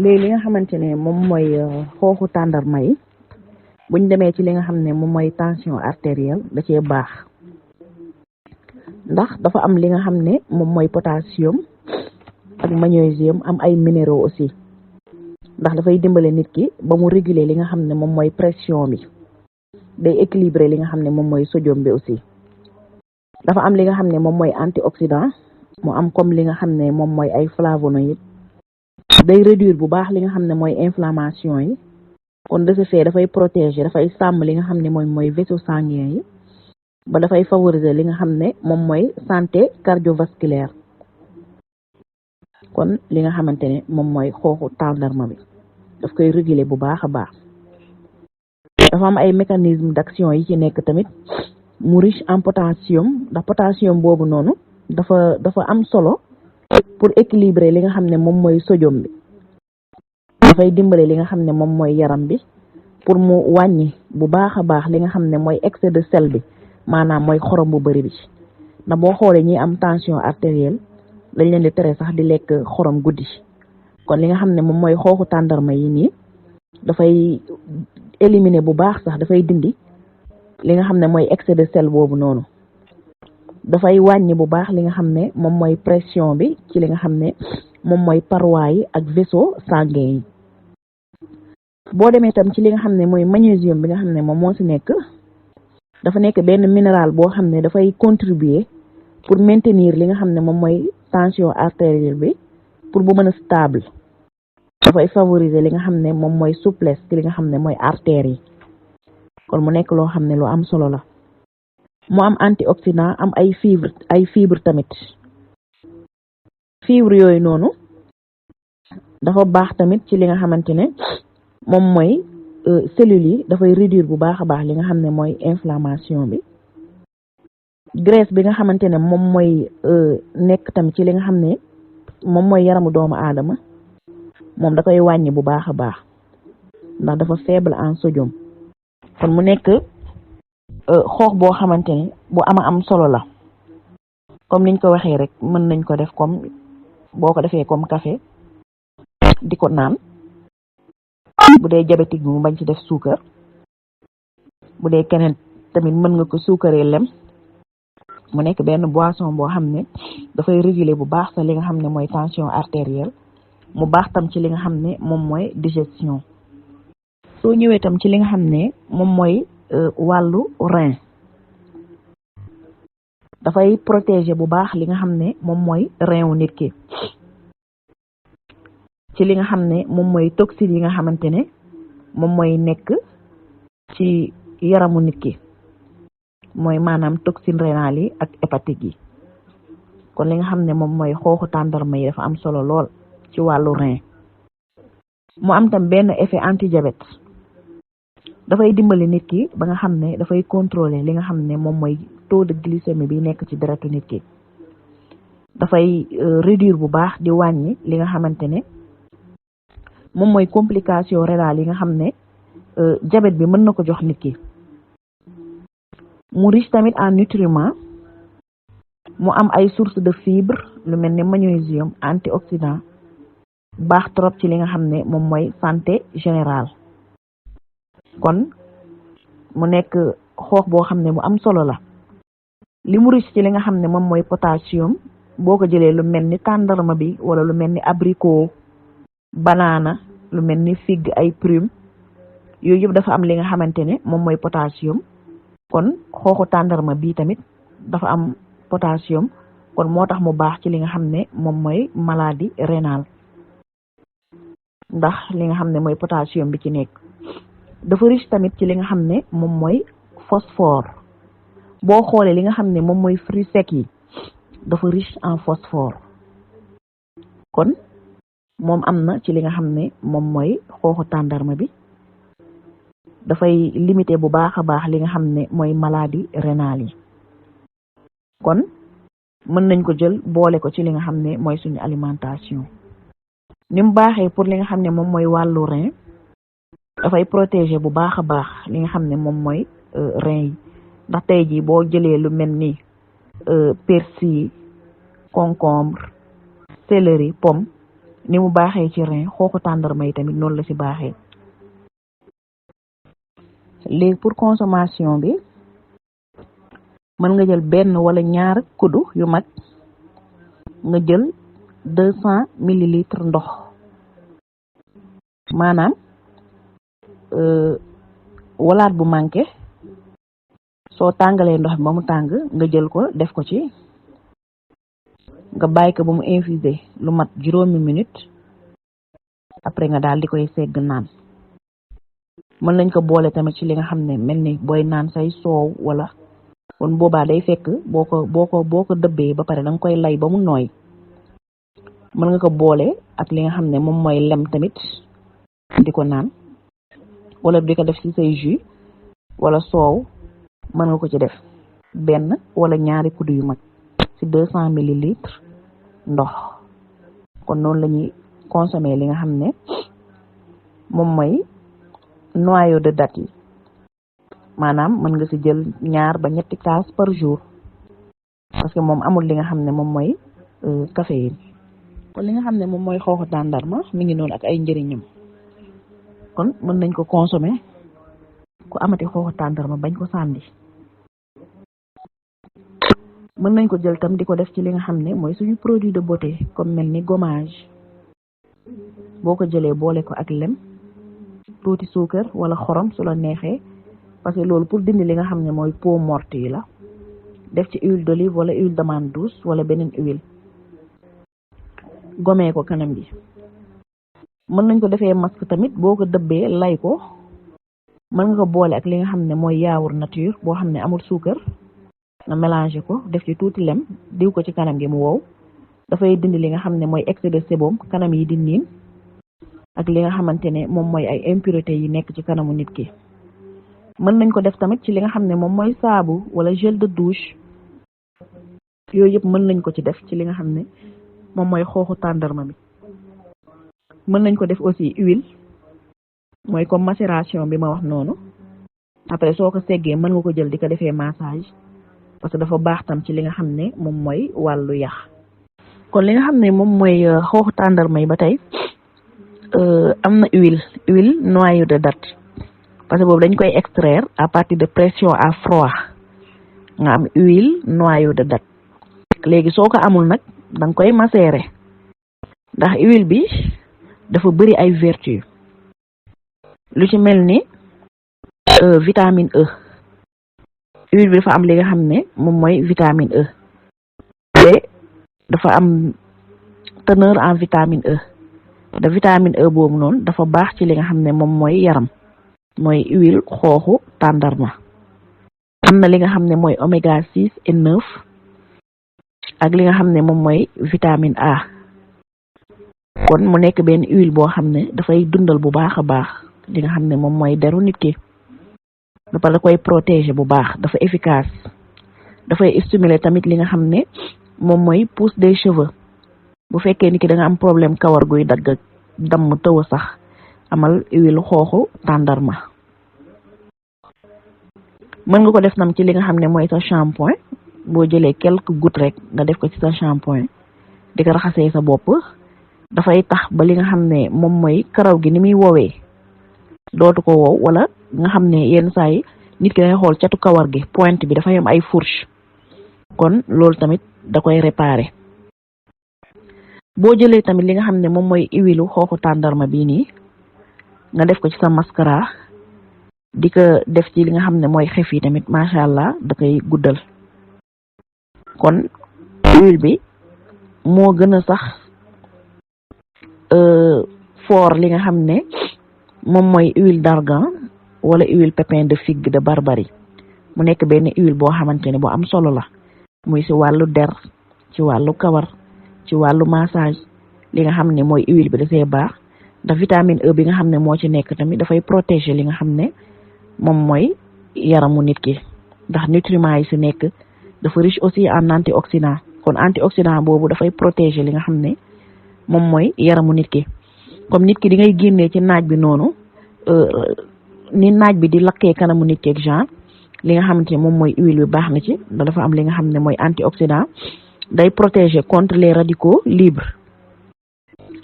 léegi li nga xamante ne moom mooy xooxu tàndarma yi buñ demee ci li nga xam ne moom mooy tension artérielle da cee baax ndax dafa am li nga xam ne moom mooy potassium ak magnésium am ay minéraux aussi ndax dafay dimbale nit ki ba mu réguler li nga xam ne moom mooy pression bi day équilibrer li nga xam ne moom mooy sodium bi aussi dafa am li nga xam ne moom mooy antioxydant mu am comme li nga xam ne moom mooy ay flavonoïdes day réduire bu baax li nga xam ne mooy inflammation yi kon de ce fait dafay protéger dafay sàmm li nga xam ne mooy vaisseau sanguin yi ba dafay favoriser li nga xam ne moom mooy santé cardiovasculaire kon li nga xamante ne moom mooy xooxu tàndarma bi daf koy réguler bu baax a baax dafa am ay mécanisme d'action yi ci nekk tamit mu riche en potassium ndax potassium boobu noonu dafa am solo pour équilibrer li nga xam ne moom mooy sodium bi dafay dimbale li nga xam ne moom mooy yaram bi pour mu wàññi bu baax a baax li nga xam ne mooy excès de sel bi maanaam mooy xorom bu bëri bi ndax boo xoolee ñi am tension artérielle dañ leen di tere sax di lekk xorom guddi kon li nga xam ne moom mooy xooxu tàndarma yi nii dafay éliminer bu baax sax dafay dindi li nga xam ne mooy excès de sel boobu noonu dafay wàññi bu baax li nga xam ne moom mooy pression bi ci li nga xam ne moom mooy parois yi ak vaisseau sanguin yi boo demee tam ci li nga xam ne mooy magnésium bi nga xam ne moom moo ci nekk dafa nekk benn minéral boo xam ne dafay contribuer pour maintenir li nga xam ne moom mooy tension artérielle bi pour bu mën a stable dafay favoriser li nga xam ne moom mooy souplesse ci li nga xam ne mooy artères yi kon mu nekk loo xam ne lu am solo la mu am antioxydant am ay fibre tamit fibre yooyu noonu dafa baax tamit ci li nga xamante ne moom mooy cellules yi dafay réduire bu baax a baax li nga xam ne mooy inflammation bi graisse bi nga xamante ne moom mooy nekk tamit ci li nga xam ne moom mooy yaramu doomu aadama moom da koy wàññi bu baax a baax ndax dafa faible en sodium kon mu nekk xoox boo xamante ne bu am solo la comme niñ ko waxee rek mën nañ ko def comme boo ko defee comme café di ko naan bu dee diabétique bi mu bañ ci def suukar bu dee keneen tamit mën nga ko suukaree lem mu nekk benn boisson boo xam ne dafay réguler bu baax sa li nga xam ne mooy tension artérielle mu baax tam ci li nga xam ne moom mooy digestion soo ñëwee tam ci li nga xam ne moom mooy wàllu rein dafay protéger bu baax li nga xam ne moom mooy rein wu nit ki ci li nga xam ne moom mooy toxines yi nga xamante ne moom mooy nekk ci yaramu nit ki mooy maanaam toxine rénale yi ak hépatique yi kon li nga xam ne moom mooy xooxu tàndarma yi dafa am solo lool ci wàllu rein mu am tam benn effet anti-diabète dafay dimbali nit ki ba nga xam ne dafay contrôler li nga xam ne moom mooy taux de glycémie bi nekk ci deretu nit ki dafay réduire bu baax di wàññi li nga xamante ne moom mooy complication rénale yi nga xam ne diabète bi mën na ko jox nit ki mu riche tamit en nutriments mu am ay source de fibre lu mel ne magnésium antioxydant baax trop ci li nga xam ne moom mooy santé générale kon mu nekk xoox boo xam ne bu am solo la li mu riche ci li nga xam ne moom mooy potassium boo ko jëlee lu mel ni tàndarma bi wala lu mel ni abricot banana lu mel ni figue ay prune yooyu yëpp dafa am li nga xamante ne moom mooy potassium kon xooxu tàndarma bii tamit dafa am potassium kon moo tax mu baax ci li nga xam ne moom mooy maladie rénale ndax li nga xam ne mooy potassium bi ci nekk dafa riche tamit ci li nga xam ne moom mooy phosphore boo xoolee li nga xam ne moom mooy fruits secs yi dafa riche en phosphore kon moom am na ci li nga xam ne moom mooy xooxu tàndarma bi dafay limiter bu baax a baax li nga xam ne mooy maladie rénale yi kon mën nañ ko jël boole ko ci li nga xam ne mooy suñu alimentation ni mu baaxee pour li nga xam ne moom mooy wàllu rein dafay protéger bu baax a baax li nga xam ne moom mooy rein yi ndax tey jii boo jëlee lu mel ni persil concombre céleri pomme ni mu baaxee ci rein xooxu tàndarma yi tamit noonu la ci baaxee. léegi pour consommation bi mën nga jël benn wala ñaar kuddu yu mag nga jël 200 millilitres ndox maanaam walaat bu manqué soo tàngalee ndox bi ba mu tàng nga jël ko def ko ci nga bàyyi ko ba mu infusé lu mat 5 minutes après nga daal di koy segg naan. mën nañ ko boole tamit ci li nga xam ne mel ni booy naan say soow wala kon boobaa day fekk boo ko dëbbee ba pare da nga koy lay ba mu nooy mën nga ko boole ak li nga xam ne moom mooy lem tamit di ko naan wala di ko def ci say jus wala soow mën nga ko ci def benn wala ñaari kuddu yu mag ci 200 millilitres ndox. kon noonu la ñuy consommer li nga xam ne moom mooy noyau de date yi maanaam mën nga ci jël 2 ba 3 kaas par jour parce que moom amul li nga xam ne moom mooy caféine. kon li nga xam ne moom mooy xooxu tàndarma mi ngi noonu ak ay njëriñam kon mën nañ ko consommer ku amati xooxu tàndarma bañ ko sànni. mën nañ ko jël tam di ko def ci li nga xam ne mooy suñu produit de beauté comme mel ni gommage boo ko jëlee boole ko ak lem tuuti suukar wala xorom su la neexee parce que loolu pour dindi li nga xam ne mooy peau morte yi la def ci huile d'olive wala huile d'amande douce wala beneen huile gomee ko kanam bi. mën nañ ko defee masque tamit boo ko dëbbee lay ko mën nga ko boole ak li nga xam ne mooy yaourt nature boo xam ne amul suukar nga mélanger ko def ci tuuti lem diw ko ci kanam gi mu wow dafay dindi li nga xam ne mooy excès de sébum kanam yi di niin ak li nga xamante ne moom mooy ay impureté yi nekk ci kanamu nit ki. mën nañ ko def tamit ci li nga xam ne moom mooy saabu wala gel de douche yooyu yëpp mën nañ ko ci def ci li nga xam ne moom mooy xooxu tàndarma bi. mën nañ ko def aussi huile mooy comme macération bi ma wax noonu après soo ko seggee mën nga ko jël di ko defee massage parce que dafa baax tam ci li nga xam ne moom mooy wàllu yax. kon li nga xam ne moom mooy xooxu tàndarma yi ba tey am na huile noyau de date parce que boobu dañ koy extraire à partir de pression à froid nga am huile noyau de date léegi soo ko amul nag da nga koy macérer ndax huile bi dafa bëri ay vertu lu ci mel ni vitamine E huile bi dafa am li nga xam ne moom mooy vitamine E te dafa am teneur en vitamine E da vitamine E boobu noonu dafa baax ci li nga xam ne moom mooy yaram mooy huile xooxu tàndarma. am na li nga xam ne mooy oméga 6 et 9 ak li nga xam ne moom mooy vitamine A kon mu nekk benn huile boo xam ne dafay dundal bu baax a baax li nga xam ne moom mooy deru nit ki dafa la koy protéger bu baax dafa efficace dafay stimuler tamit li nga xam ne moom mooy pousse des cheveux bu fekkee nit ki da nga am problème kawar guy dagg damm tëw a sax amal huile xooxu tàndarma. mën nga ko def nam ci li nga xam ne mooy sa shampoing boo jëlee quelques gouttes rek nga def ko ci sa shampoing di ko raxasee sa bopp dafay tax ba li nga xam ne moom mooy karaw gi ni muy woowee dootu ko wow wala nga xam ne yenn saa yi nit ki dangay xool catu kawar gi pointe bi dafay am ay fourche kon loolu tamit da koy réparer. boo jëlee tamit li nga xam ne moom mooy huile xooxu tàndarma bii nii nga def ko ci sa mascara di ko def ci li nga xam ne mooy xef yi tamit macha allah da koy guddal kon huile bi moo gën a sax fort li nga xam ne moom mooy huile d'argan wala huile pépin de figue de Barbarie mu nekk benn huile boo xamante ne bu am solo la muy ci wàllu der ci wàllu kawar ci wàllu massage li nga xam ne mooy huile bi dafay baax ndax vitamine E bi nga xam ne moo ci nekk tamit dafay protéger li nga xam ne moom mooy yaramu nit ki ndax nutriments yi ci nekk dafa riche aussi en antioxydant kon antioxydant boobu dafay protéger li nga xam ne moom mooy yaramu nit ki comme nit ki di ngay génnee ci naaj bi noonu ni naaj bi di lakkee kanamu nit ki ak genre li nga xamante ne moom mooy huile bi baax na ci dafa am li nga xam ne mooy antioxydant day protéger contre les radicaux libres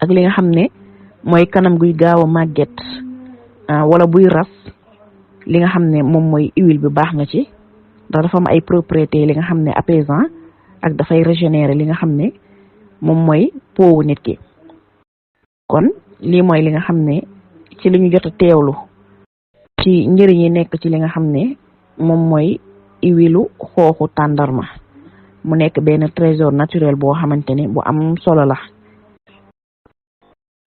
ak li nga xam ne mooy kanam guy gaaw a màgget wala buy ras li nga xam ne moom mooy huile bi baax na ci ndax dafa am ay propriété li nga xam ne apaisant ak dafay régénérer li nga xam ne moom mooy peau nit ki. kon lii mooy li nga xam ne ci li ñu jot a teewlu ci njëriñ yi nekk ci li nga xam ne moom mooy huile xooxu tàndarma mu nekk benn trésor naturel boo xamante ne bu am solo la.